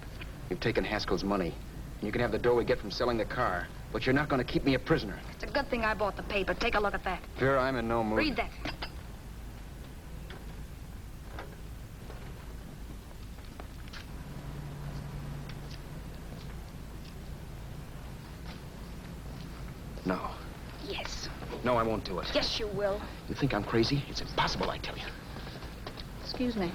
You've taken Haskell's money. And you can have the dough we get from selling the car. But you're not going to keep me a prisoner. It's a good thing I bought the paper. Take a look at that. Vera, I'm in no mood. Read that. No. Yes. No, I won't do it. Yes, you will. You think I'm crazy? It's impossible, I tell you. Excuse me.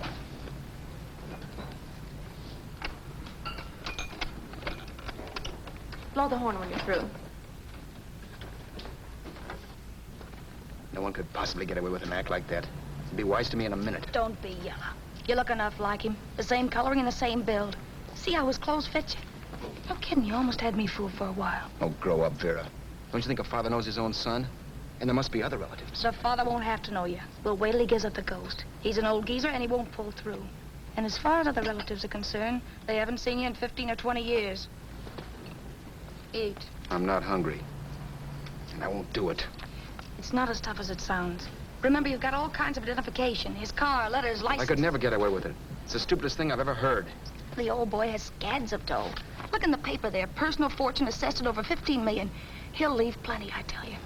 Blow the horn when you're through. No one could possibly get away with an act like that. It'd be wise to me in a minute. Don't be yellow. You look enough like him. The same coloring and the same build. See how his clothes fit you? No kidding, you almost had me fooled for a while. Oh, grow up, Vera. Don't you think a father knows his own son? And there must be other relatives. The father won't have to know you. We'll wait till he gives up the ghost. He's an old geezer and he won't pull through. And as far as other relatives are concerned, they haven't seen you in 15 or 20 years. Eat. I'm not hungry. And I won't do it. It's not as tough as it sounds. Remember, you've got all kinds of identification. His car, letters, license. I could never get away with it. It's the stupidest thing I've ever heard. The old boy has scads of dough. Look in the paper there. Personal fortune assessed at over 15 million. He'll leave plenty, I tell you.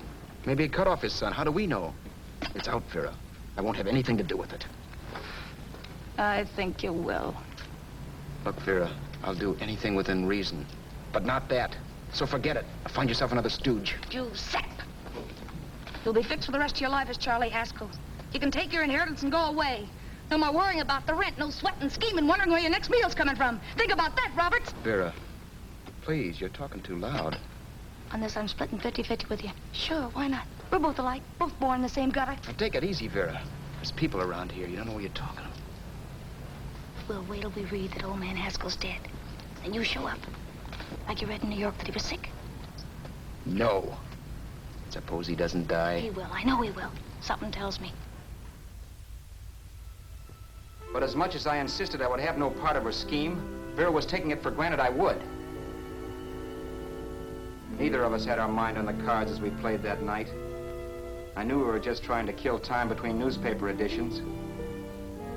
Maybe he cut off his son. How do we know? It's out, Vera. I won't have anything to do with it. I think you will. Look, Vera, I'll do anything within reason. But not that. So forget it. Find yourself another stooge. You sap. You'll be fixed for the rest of your life as Charlie Haskell. You can take your inheritance and go away. No more worrying about the rent, no sweating, scheming, wondering where your next meal's coming from. Think about that, Roberts. Vera, please, you're talking too loud. On this, I'm splitting 50-50 with you. Sure, why not? We're both alike, both born in the same gutter. Now, take it easy, Vera. There's people around here. You don't know what you're talking about. We'll wait till we read that old man Haskell's dead. Then you show up. Like you read in New York that he was sick. No. Suppose he doesn't die. He will. I know he will. Something tells me. But as much as I insisted I would have no part of her scheme, Vera was taking it for granted I would. Neither of us had our mind on the cards as we played that night. I knew we were just trying to kill time between newspaper editions.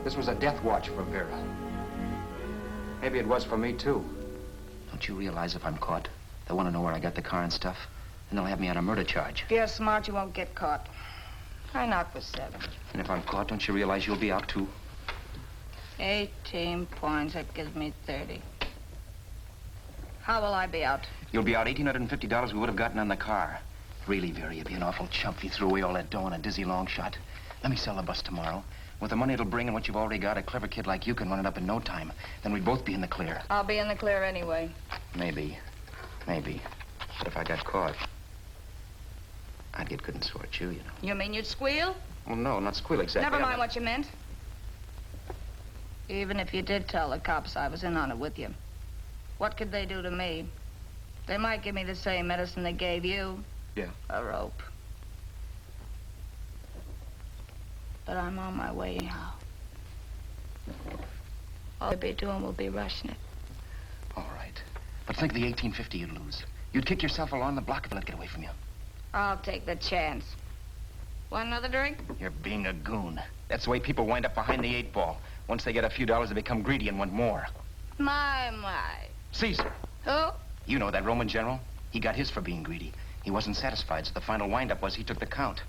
This was a death watch for Vera. Maybe it was for me, too. Don't you realize if I'm caught, they'll want to know where I got the car and stuff, and they'll have me on a murder charge. If you're smart, you won't get caught. I knock for 7. And if I'm caught, don't you realize you'll be out, too? 18 points, that gives me 30. How will I be out? You'll be out $1,850 we would have gotten on the car. Really, Vera, you'd be an awful chump if you threw away all that dough on a dizzy long shot. Let me sell the bus tomorrow. With the money it'll bring and what you've already got, a clever kid like you can run it up in no time. Then we'd both be in the clear. I'll be in the clear anyway. Maybe. Maybe. But if I got caught, I'd get good and sore at you, you know. You mean you'd squeal? Well, no, not squeal exactly. Never mind what you meant. Even if you did tell the cops I was in on it with you, what could they do to me? They might give me the same medicine they gave you. Yeah. A rope. But I'm on my way now. All we'll be doing will be rushing it. All right. But think of the $1,850 you'd lose. You'd kick yourself along the block if they let it get away from you. I'll take the chance. Want another drink? You're being a goon. That's the way people wind up behind the 8 ball. Once they get a few dollars, they become greedy and want more. My. Caesar. Who? You know that Roman general? He got his for being greedy. He wasn't satisfied, so the final wind-up was he took the count.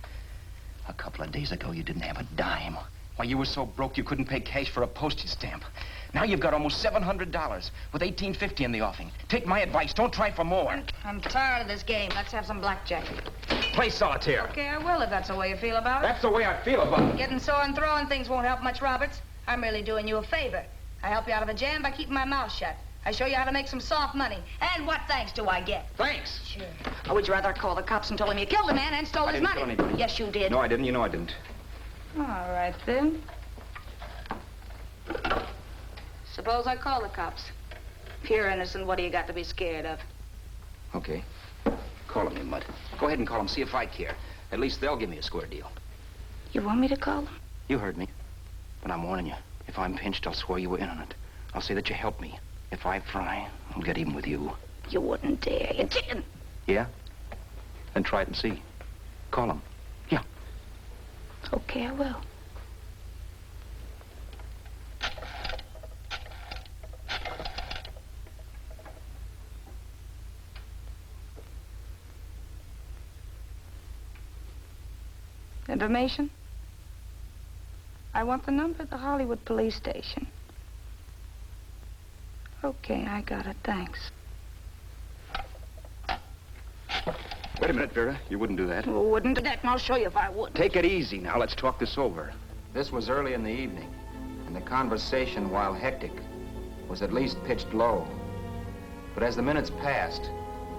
A couple of days ago, you didn't have a dime. Why, you were so broke you couldn't pay cash for a postage stamp. Now you've got almost $700 with $1,850 in the offing. Take my advice. Don't try for more. I'm tired of this game. Let's have some blackjack. Play solitaire. Okay, I will if that's the way you feel about it. That's the way I feel about it. Getting sore and throwing things won't help much, Roberts. I'm really doing you a favor. I help you out of a jam by keeping my mouth shut. I show you how to make some soft money. And what thanks do I get? Thanks. Sure. Or would you rather call the cops and told him you killed the man and stole his money? I didn't kill anybody. Yes, you did. No, I didn't. You know I didn't. All right, then. Suppose I call the cops. If you're innocent, what do you got to be scared of? Okay. Call them, you mutt. Go ahead and call them. See if I care. At least they'll give me a square deal. You want me to call them? You heard me. But I'm warning you. If I'm pinched, I'll swear you were in on it. I'll say that you helped me. If I fry, I'll get even with you. You wouldn't dare. You're chicken. Yeah? Then try it and see. Call them. Yeah. Okay, I will. Information? I want the number of the Hollywood police station. Okay, I got it, thanks. Wait a minute, Vera. You wouldn't do that. Wouldn't do that, and I'll show you if I would. Take it easy now. Let's talk this over. This was early in the evening, and the conversation, while hectic, was at least pitched low. But as the minutes passed,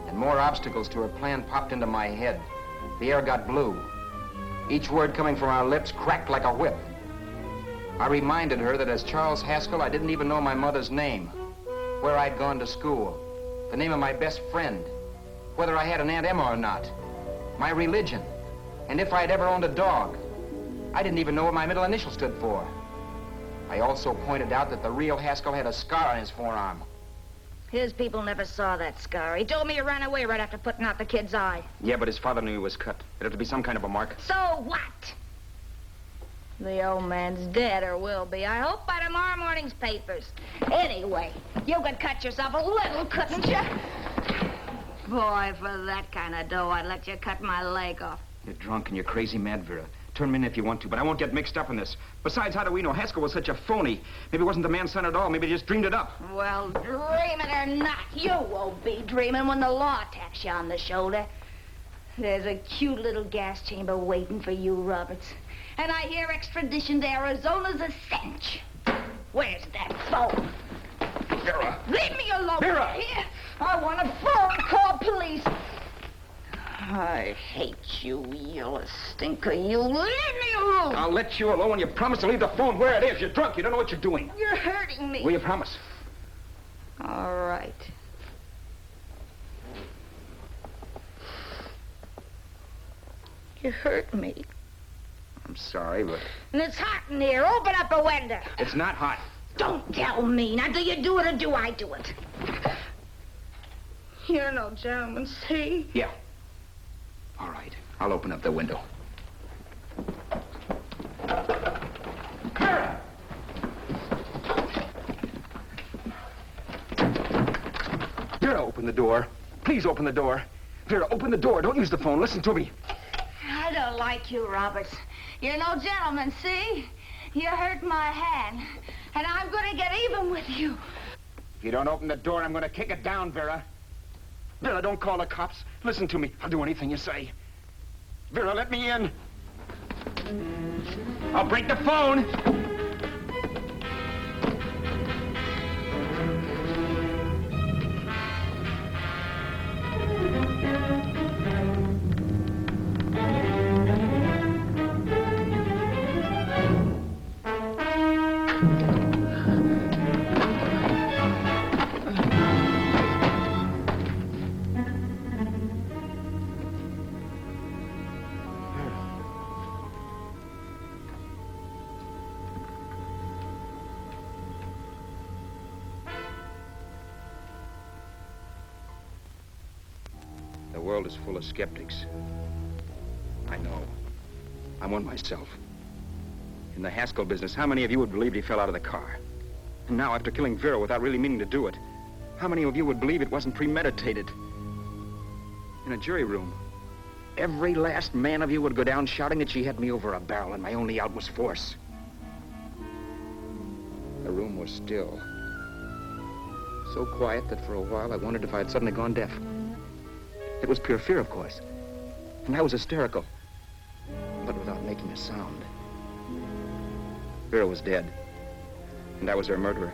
and more obstacles to her plan popped into my head, the air got blue. Each word coming from our lips cracked like a whip. I reminded her that as Charles Haskell, I didn't even know my mother's name, where I'd gone to school, the name of my best friend, whether I had an Aunt Emma or not, my religion, and if I'd ever owned a dog. I didn't even know what my middle initial stood for. I also pointed out that the real Haskell had a scar on his forearm. His people never saw that scar. He told me he ran away right after putting out the kid's eye. Yeah, but his father knew he was cut. It'd have to be some kind of a mark. So what? The old man's dead, or will be. I hope by tomorrow morning's papers. Anyway, you could cut yourself a little, couldn't you? Boy, for that kind of dough, I'd let you cut my leg off. You're drunk and you're crazy mad, Vera. Turn me in if you want to, but I won't get mixed up in this. Besides, how do we know? Haskell was such a phony. Maybe he wasn't the man's son at all. Maybe he just dreamed it up. Well, dreaming or not, you won't be dreaming when the law taps you on the shoulder. There's a cute little gas chamber waiting for you, Roberts. And I hear extradition to Arizona's a cinch. Where's that phone? Vera! Leave me alone. Vera! Here. I want a phone. Call police. I hate you yellow stinker. You leave me alone. I'll let you alone when you promise to leave the phone where it is. You're drunk. You don't know what you're doing. You're hurting me. Will you promise? All right. You hurt me. I'm sorry, but... And it's hot in here. Open up a window. It's not hot. Don't tell me. Now, do you do it or do I do it? You're no gentleman, see? Yeah. All right. I'll open up the window. Vera, open the door. Please open the door. Vera, open the door. Don't use the phone. Listen to me. I don't like you, Roberts. You're no gentleman, see? You hurt my hand, and I'm going to get even with you. If you don't open the door, I'm going to kick it down, Vera. Vera, don't call the cops. Listen to me. I'll do anything you say. Vera, let me in. I'll break the phone. The world is full of skeptics. I know. I'm one myself. In the Haskell business, how many of you would believe he fell out of the car? And now, after killing Vera without really meaning to do it, how many of you would believe it wasn't premeditated? In a jury room, every last man of you would go down shouting that she had me over a barrel and my only out was force. The room was still. So quiet that for a while I wondered if I had suddenly gone deaf. It was pure fear, of course. And I was hysterical, but without making a sound. Vera was dead, and I was her murderer.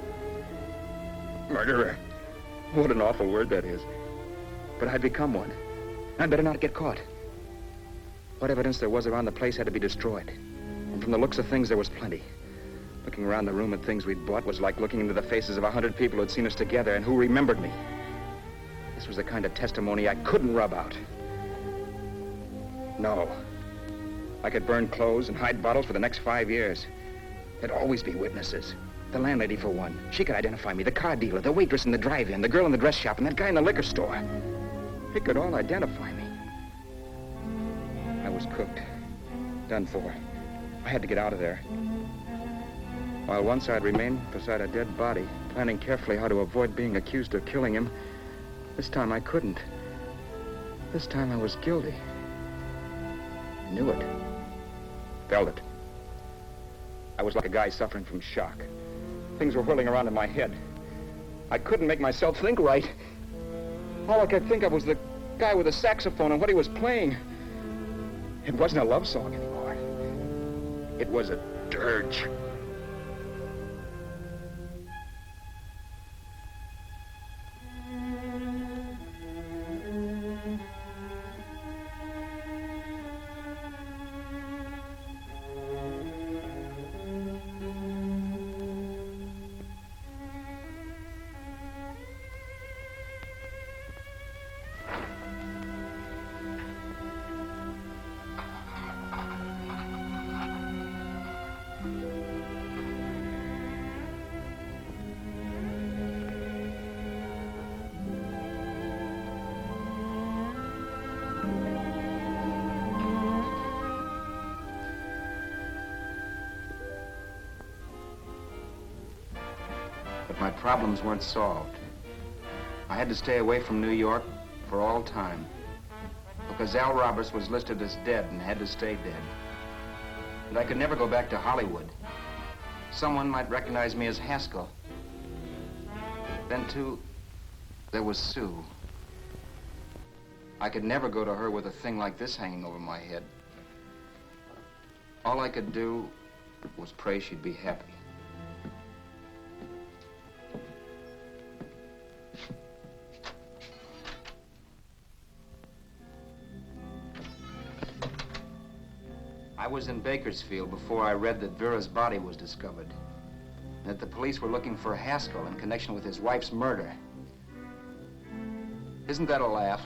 Murderer? What an awful word that is. But I'd become one. I'd better not get caught. What evidence there was around the place had to be destroyed. And from the looks of things, there was plenty. Looking around the room at things we'd bought was like looking into the faces of 100 people who'd seen us together and who remembered me. This was the kind of testimony I couldn't rub out. No. I could burn clothes and hide bottles for the next 5 years. There'd always be witnesses. The landlady, for one. She could identify me. The car dealer, the waitress in the drive-in, the girl in the dress shop, and that guy in the liquor store. They could all identify me. I was cooked. Done for. I had to get out of there. While once I'd remained beside a dead body, planning carefully how to avoid being accused of killing him, this time I couldn't. This time I was guilty. I knew it. Felt it. I was like a guy suffering from shock. Things were whirling around in my head. I couldn't make myself think right. All I could think of was the guy with the saxophone and what he was playing. It wasn't a love song anymore. It was a dirge. My problems weren't solved. I had to stay away from New York for all time because Al Roberts was listed as dead and had to stay dead. And I could never go back to Hollywood. Someone might recognize me as Haskell. Then, too, there was Sue. I could never go to her with a thing like this hanging over my head. All I could do was pray she'd be happy. I was in Bakersfield before I read that Vera's body was discovered, and that the police were looking for Haskell in connection with his wife's murder. Isn't that a laugh?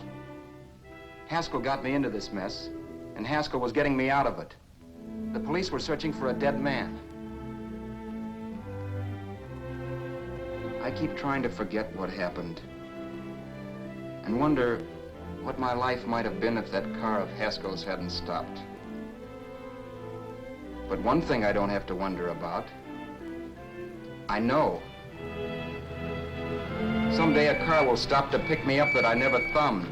Haskell got me into this mess, and Haskell was getting me out of it. The police were searching for a dead man. I keep trying to forget what happened, and wonder what my life might have been if that car of Haskell's hadn't stopped. But one thing I don't have to wonder about. I know. Someday a car will stop to pick me up that I never thumbed.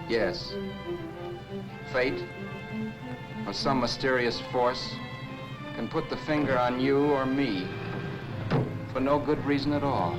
Yes. Fate, or some mysterious force, can put the finger on you or me for no good reason at all.